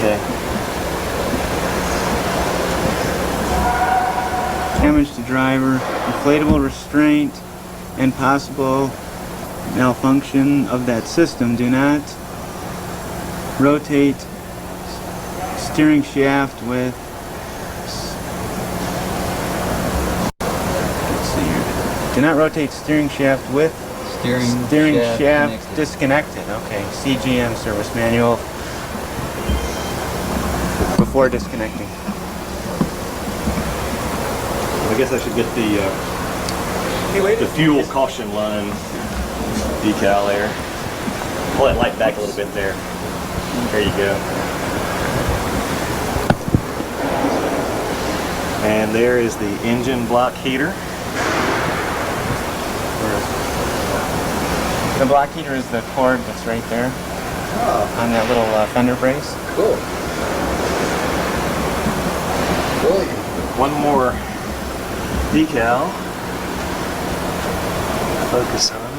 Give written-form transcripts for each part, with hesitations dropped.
Okay. Damage to driver, inflatable restraint, and possible malfunction of that system. Do not rotate steering shaft with. Let's see here. Do not rotate steering shaft with steering shaft disconnected. Okay, CGM service manual before disconnecting. I guess I should get the fuel caution line decal there. Pull that light back a little bit there. There you go. And there is the engine block heater. The block heater is the cord that's right there on that little fender brace. Cool. One more decal. Focus on that.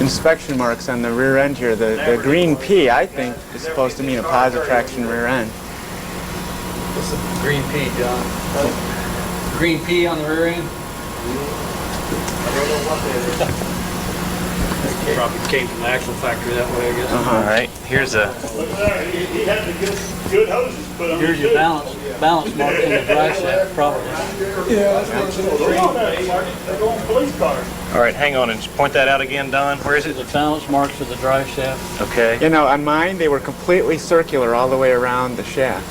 Inspection marks on the rear end here. The green P, I think, is supposed to mean a positive traction rear end. What's the green P, John? Green P on the rear end? I don't know what that is. Probably came from the axle factory that way, I guess. All right, here's a. He had the good hoses put on. Here's your balance mark in the drive shaft, probably. They're going police cars. All right, hang on and point that out again, Don. Where is it? The balance marks for the drive shaft. Okay. You know, on mine, they were completely circular all the way around the shaft.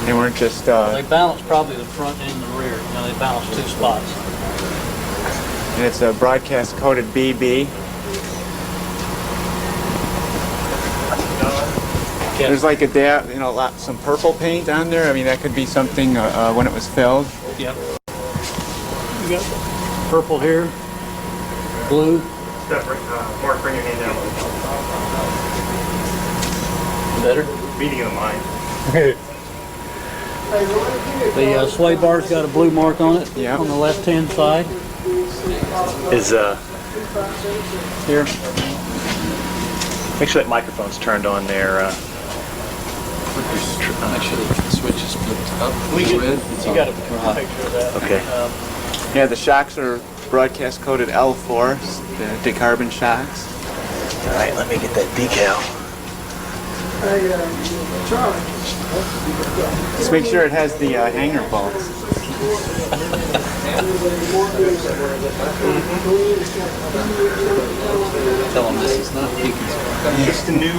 They weren't just... They balance probably the front and the rear. You know, they balance two spots. And it's a broadcast coated BB. There's like some purple paint on there. I mean, that could be something when it was filled. Yep. You got purple here, blue. Mark, bring your hand down. Better. Meeting of the mind. The sway bar's got a blue mark on it. Yeah. On the left-hand side. Is Here. make sure that microphone's turned on there. Make sure the switch is flipped up. You got a picture of that. Okay. Yeah, the shocks are broadcast coated L4, the decarbon shocks. All right, let me get that decal. Just make sure it has the hanger bolts. Tell them this is not peaking. It's the new.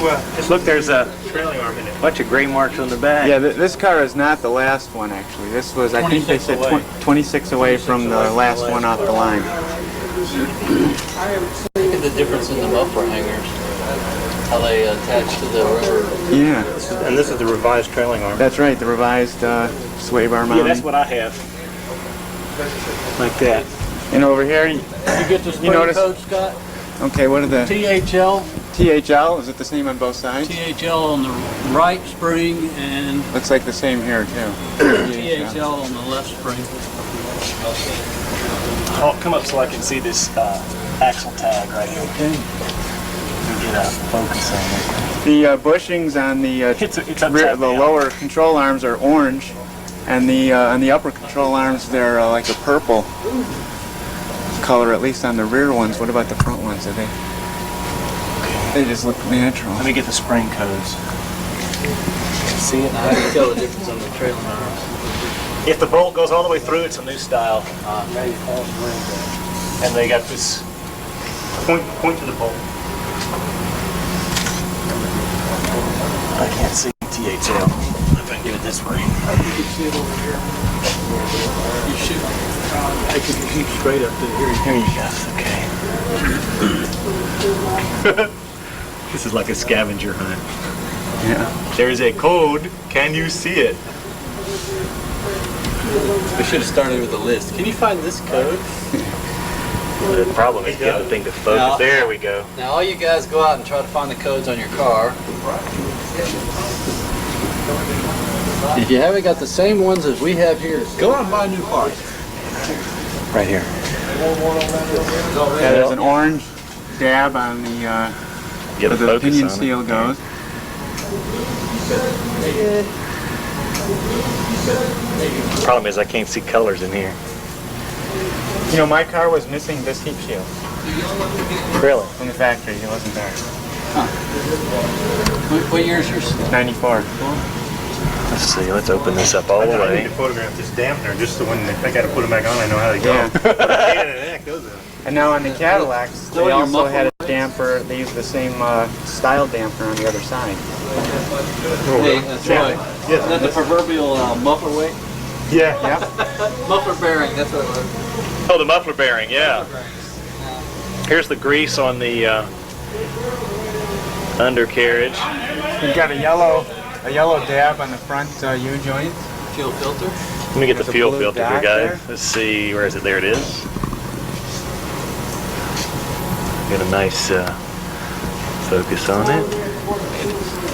Look, there's a trailing arm in it. Bunch of gray marks on the back. Yeah, this car is not the last one, actually. This was, I think they said 26 away from the last one off the line. Look at the difference in the muffler hangers. How they attach to the rubber. Yeah. And this is the revised trailing arm. That's right, the revised sway bar mounting. Yeah, that's what I have. Like that. And over here, You get the spring notice- code, Scott? okay, what are the THL. THL? Is it the same on both sides? THL on the right spring and Looks like the same here too. THL on the left spring. I'll come up so I can see this axle tag right here. Okay. Get a focus on it. The bushings on the It's upside the down. lower control arms are orange, and the on the upper control arms they're like a purple color, at least on the rear ones. What about the front ones? Are they just look natural. Let me get the spring codes. See it? How do you tell the difference on the trailing arms? If the bolt goes all the way through, it's a new style. And they got this point to the bolt. I can't see THL. If I can get it this way. You can see it over here. You should. I can keep straight up to here. Here you go. Okay. This is like a scavenger hunt. Yeah. There's a code. Can you see it? We should have started with a list. Can you find this code? The problem is getting the thing to focus. Now- There we go. Now all you guys go out and try to find the codes on your car. If you haven't got the same ones as we have here, go out and buy new parts. Right here. Yeah, there's an orange dab on the Get where the the focus pinion on seal it. goes. Problem is I can't see colors in here. You know, my car was missing this heat shield Really? from the factory. It wasn't there. What year is yours? 94. Let's see. Let's open this up all the I need way. to photograph this dampener just so when I got to put them back on, I know how they go. Yeah. Pain in the neck, those are. And now on the Cadillacs, that what they your also muffler had a damper. They used the same style damper on the other side. Hey, that's right. Is that the proverbial muffler weight? Yeah. Yep. Muffler bearing, that's what it was. Oh, the muffler bearing. Yeah. Here's the grease on the undercarriage. You've got a yellow dab on the front U-joint. Fuel filter. Let me get the There's a fuel blue filter here, dot guys. there. Let's see. Where is it? There it is. Got a nice focus on it. I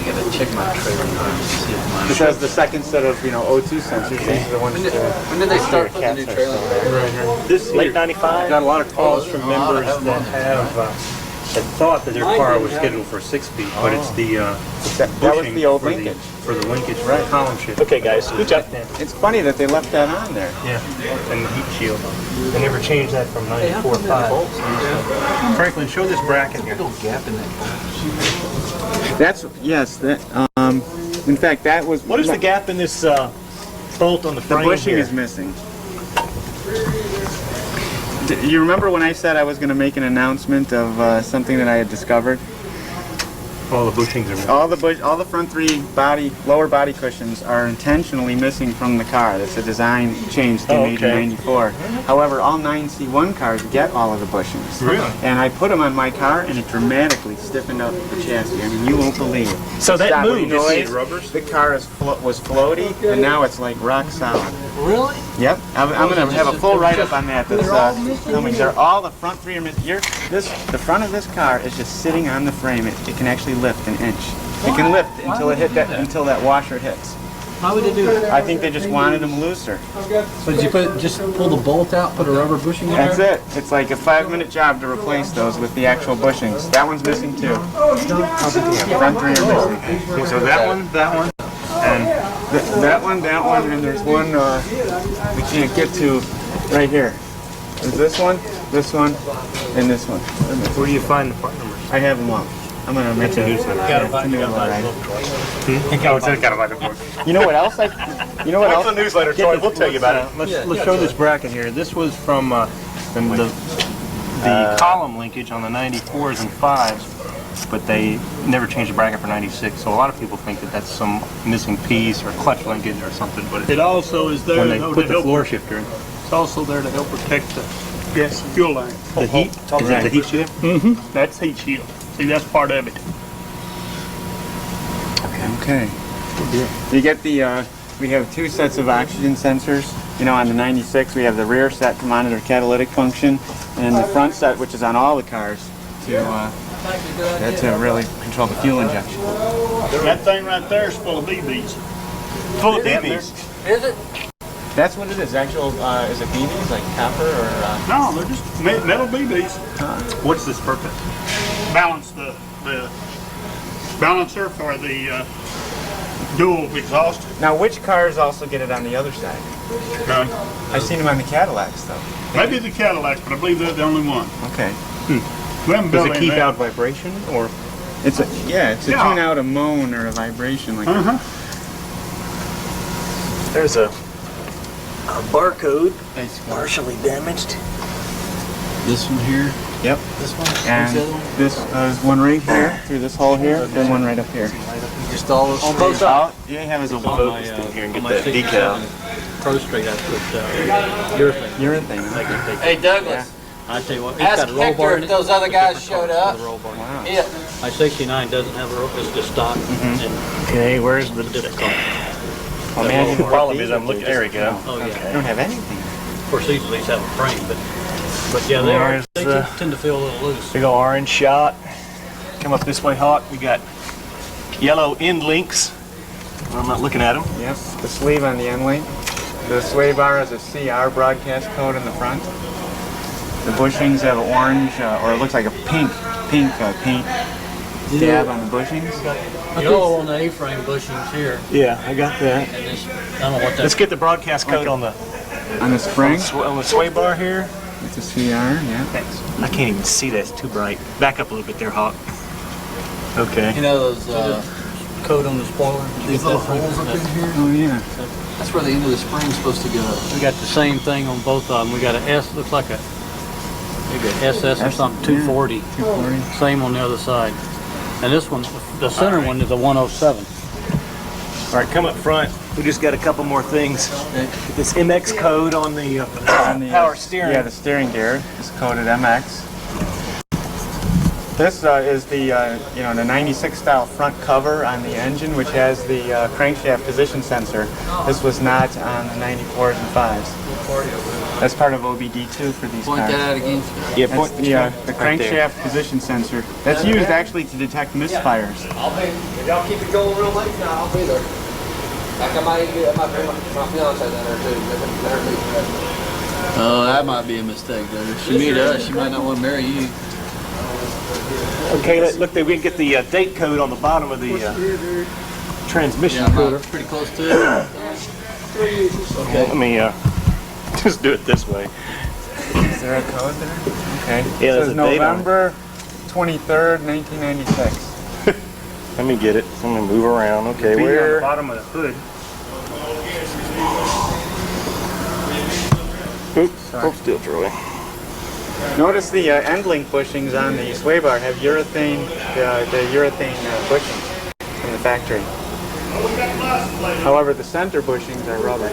gotta check my trailer to see if mine. This has the second set of, O2 sensors. These are the ones When did they start putting the new trailer on? This Late here, '95. got a lot of calls from members that had thought that their car was scheduled for 6-speed, but it's the that was bushing the old for linkage. for the linkage column shift. Okay, guys. Good job. It's funny that they left that on there. Yeah, and the heat shield. They never changed that from 94 or 5. Franklin, show this bracket here. Little gap in that bolt. That's that. In fact, that was. What is the gap in this bolt on the The frame bushing here? is missing. You remember when I said I was going to make an announcement of something that I had discovered? All the bushings are. All the front three lower body cushions are intentionally missing from the car. That's a design change they made in okay. '94. However, all 9C1 cars get all of the bushings. Really? And I put them on my car, and it dramatically stiffened up the chassis. I mean, you won't believe it. So that Stop moved. noise. rubbers? The car was floaty, and now it's like rock solid. Really? Yep, I'm going to have a full write-up on that. That's coming. They're all the front three are missing. The front of this car is just sitting on the frame. It can actually lift an inch. It can lift until until that washer hits. How would they do that? I think they just wanted them looser. So did you just pull the bolt out, put a rubber bushing in there? That's it. It's like a 5-minute job to replace those with the actual bushings. That one's missing too. Front three are missing. So that one, and That one, and there's one we can't get to right here. There's this one, and this one. where do you find the part numbers? I have them all. I'm gonna make a newsletter. You know what else? You know what else? newsletter, Troy. We'll tell you about it. Let's show this bracket here. This was from the column linkage on the 94s and 5s, but they never changed the bracket for 96. So a lot of people think that that's some missing piece or clutch linkage or something. But It also is there when they though, put to the help, floor shifter in, it's also there to help protect the fuel line. the heat is it the heat shield? That's heat shield. See, that's part of it. Okay. You get the. We have 2 sets of oxygen sensors. On the 96, we have the rear set to monitor catalytic function, and the front set, which is on all the cars, to really control the fuel injection. That thing right there is full of BBs. Full of BBs. Is it? That's what it is. Actual is it BBs like copper or? No, they're just metal BBs. What's this purpose? Balance the balancer for the dual exhaust. Now, which cars also get it on the other side? None. I've seen them on the Cadillacs though. Maybe the Cadillacs, but I believe they're the only one. Okay. We haven't Does built it any keep there. out vibration or? It's a Yeah. tune out a moan or a vibration like that. There's a barcode partially damaged. This one here. Yep. This one. And this is one right here through this hole here, and one right up here. Just all those. All you have is a Focus in here and get that decal. Pro Straight, I put urethane. urethane. Hey Douglas, I tell you what, it's ask got a roll Hector bar in if it. those other guys showed up. The roll bar. Wow. Yeah. My 69 doesn't have a roll, it's just stock. And Okay, where's the did it cost? Imagine The what problem these is I'm would looking, do. there we go. Oh, yeah. They don't have anything. Of course, these at least have a frame, but yeah, they are. They There's, tend to feel a little loose. Big old orange shot. Come up this way, Hawk. We got yellow end links. I'm not looking at them. Yep, the sleeve on the end link. The sway bar has a CR broadcast code in the front. The bushings have orange, or it looks like a pink paint dab on the bushings. Yellow on the A-frame bushings here. Yeah, I got that. And this, I don't know what Let's that. get the broadcast code on the spring. on the sway bar here. It's a CR, yeah. Thanks. I can't even see that. It's too bright. Back up a little bit there, Hawk. Okay. You know those, Code on the spoiler. these little holes up in here? Oh yeah. That's where the end of the spring's supposed to go. We got the same thing on both of them. We got an S, looks like a maybe an SS or something, 240. 240. Same on the other side. And this one, the center one is a 107. All right, come up front. We just got a couple more things. Get this MX code on the power steering. Yeah, the steering gear is coded MX. This is the the 96 style front cover on the engine, which has the crankshaft position sensor. This was not on the 94s and 5s. That's part of OBD2 for these Point cars. that out again. Yeah, That's the crankshaft position sensor. That's used actually to detect misfires. I'll be, if y'all keep it going real late now, I'll be there. Like I might get my fiance down there too. Let her meet. Oh, that might be a mistake, though. If she meet us, she might not want to marry you. Okay, look, we can get the date code on the bottom of the transmission Yeah, cooler. I'm pretty close to it. Okay. Let me just do it this way. Is there a code there? Okay. Yeah, It there's says a date on it. November 23rd, 1996. Let me get it. I'm gonna move around. Okay, Be on the where? bottom of the hood. Oops, hold still, Troy. Notice the end link bushings on the sway bar have urethane, the urethane bushings from the factory. However, the center bushings are rubber.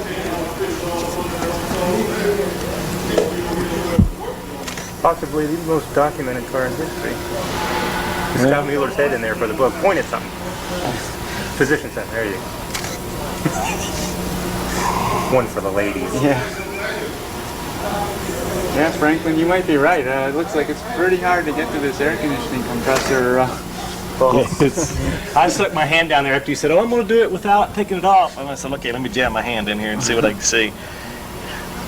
Possibly the most documented car in history. Scott Mueller's head in there for the book. Point at something. Position center. There you go. One for the ladies. Yeah. Yeah, Franklin, you might be right. It looks like it's pretty hard to get to this air conditioning compressor. I stuck my hand down there after you said, "Oh, I'm gonna do it without taking it off." And I said, "Okay, let me jam my hand in here and see what I can see."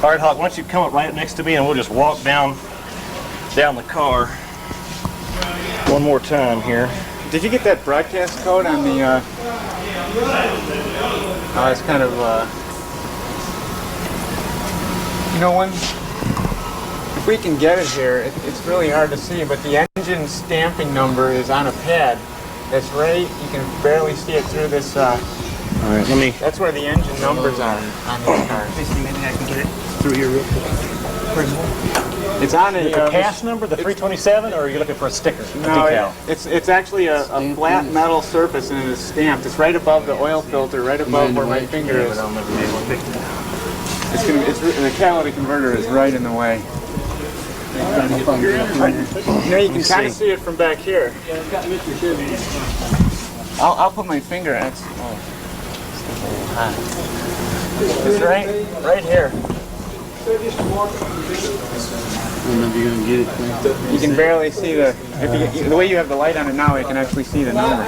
All right, Hawk, why don't you come up right next to me and we'll just walk down the car one more time here. Did you get that broadcast code on the? Oh, it's kind of. If we can get it here, it's really hard to see, but the engine stamping number is on a pad. That's right. You can barely see it through this. All right, let me. That's where the engine numbers are on these cars. Maybe I can get it through here real quick. It's on The a. cast number, the 327, or are you looking for a sticker? No, decal? it's actually a flat metal surface and it is stamped. It's right above the oil filter, right above where my finger is. I'll never be able to pick it up. The catalytic converter is right in the way. You can kind of see it from back here. I'll put my finger at it. It's right here. I don't know if you're going to get it. Man. You can barely see the way you have the light on it now. You can actually see the number.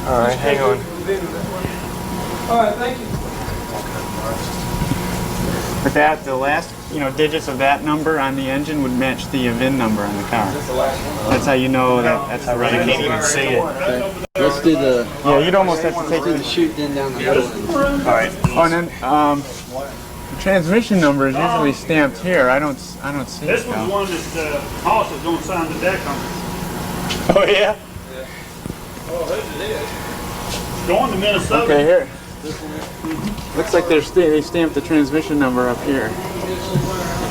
All right, hang on. All right, thank you. But the last digits of that number on the engine would match the VIN number on the car. That's how you know that's the right. I can't even see it. Okay. Let's do the. Yeah, you'd almost have to take Do the the. shoot then down the road. All right. Oh, and then the transmission number is usually stamped here. I don't see This it was though. one that Hoss is going to sign the deck on. Oh yeah. Going to Minnesota. Okay, here. Looks like they stamped the transmission number up here. I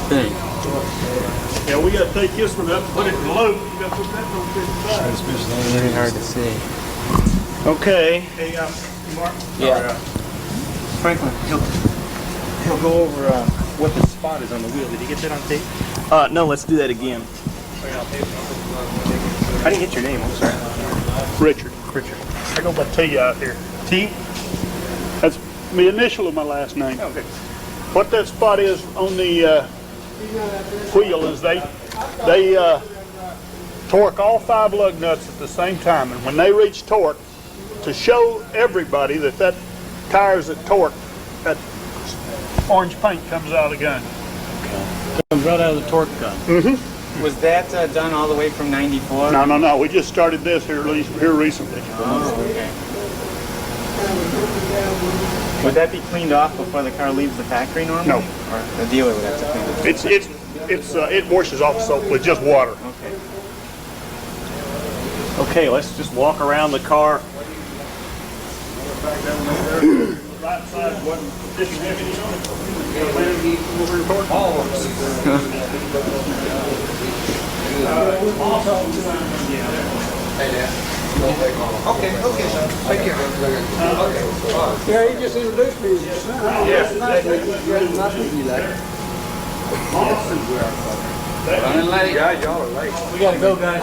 think. Yeah, we got to take this one up and put it in the loop. We got to put that on 55. It's very hard to see. Okay. Hey, Mark. Yeah. Franklin, He'll go over what the spot is on the wheel. Did you get that on tape? No, let's do that again. I didn't get your name. I'm sorry. Richard. Richard. I go by T out here. T? That's the initial of my last name. Okay. What that spot is on the wheel is they torque all 5 lug nuts at the same time, and when they reach torque, to show everybody that that tire's at torque, that orange paint comes out of the gun. Comes right out of the torque gun. Was that done all the way from 94? No. We just started this here recently. Oh, okay. Would that be cleaned off before the car leaves the factory normally? No. Or the dealer would have to clean it? It washes off so with just water. Okay. Okay, let's just walk around the car. Right side wasn't didn't have any on it. Okay, son. Take care. Yeah, he just introduced me just now. Yes. Y'all are late. We gotta go, guys.